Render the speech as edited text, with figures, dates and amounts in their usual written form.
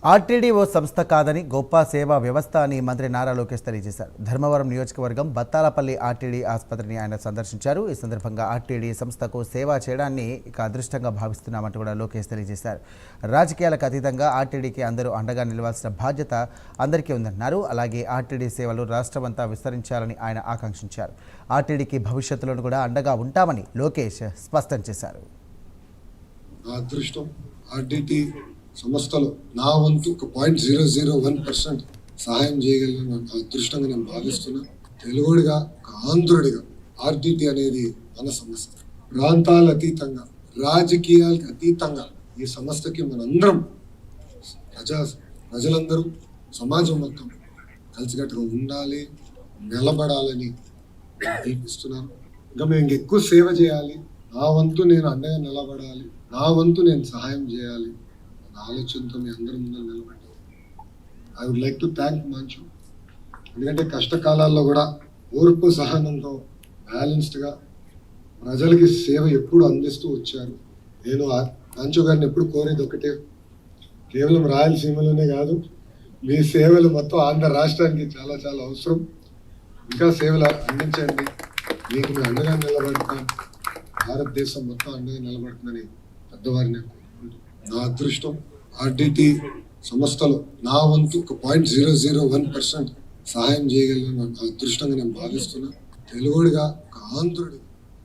ఆర్టీడీఓ సంస్థ కాదని గొప్ప సేవా వ్యవస్థ అని మంత్రి నారా లోకేష్ తెలియజేశారు. ధర్మవరం నియోజకవర్గం బత్తాలపల్లి ఆర్టీడీ ఆసుపత్రిని ఆయన సందర్శించారు. ఈ సందర్భంగా ఆర్టీడీ సంస్థకు సేవ చేయడాన్ని ఇక అదృష్టంగా భావిస్తున్నామంటూ కూడా లోకేష్ తెలియజేశారు. రాజకీయాలకు అతీతంగా ఆర్టీడీకి అందరూ అండగా నిలవాల్సిన బాధ్యత అందరికీ ఉందన్నారు. అలాగే ఆర్టీడీ సేవలు రాష్ట్రమంతా విస్తరించాలని ఆయన ఆకాంక్షించారు. ఆర్టీడీకి భవిష్యత్తులో కూడా అండగా ఉంటామని లోకేష్ స్పష్టం చేశారు. సంస్థలో నా వంతు ఒక 0.001% సహాయం చేయగలిగిన అదృష్టంగా నేను భావిస్తున్నా. తెలుగుడిగా ఒక ఆంధ్రుడిగా ఆర్డిటి అనేది మన సంస్థ. ప్రాంతాల అతీతంగా, రాజకీయాలకు అతీతంగా ఈ సంస్థకి మనందరం ప్రజలందరూ, సమాజం మొత్తం కలిసికట్టుగా ఉండాలి, నిలబడాలని పిలుపుస్తున్నాను. ఇంకా మేము ఎక్కువ సేవ చేయాలి, నా వంతు నేను అండగా నిలబడాలి, నా వంతు నేను సహాయం చేయాలి ఆలోచనతో మీ అందరి ముందు నిలబడి I would like to thank Manchu. ఎందుకంటే కష్టకాలాల్లో కూడా ఓర్పు సహనంతో బ్యాలెన్స్డ్గా ప్రజలకి సేవ ఎప్పుడు అందిస్తూ వచ్చారు. నేను మంచు గారిని ఎప్పుడు కోరేది ఒకటే, కేవలం రాయలసీమలోనే కాదు, మీ సేవలు మొత్తం ఆంధ్ర రాష్ట్రానికి చాలా చాలా అవసరం. ఇంకా సేవలు అందించండి, మీకు మేము అండగా నిలబడతాం, భారతదేశం మొత్తం అండగా నిలబడుతుందని పెద్దవారిని నా అదృష్టం. ఆర్డిటి సంస్థలో నా వంతు ఒక 0.001% సహాయం చేయగలిగిన అదృష్టంగా నేను భావిస్తున్నా. తెలుగుడిగా ఒక ఆంధ్రుడిగా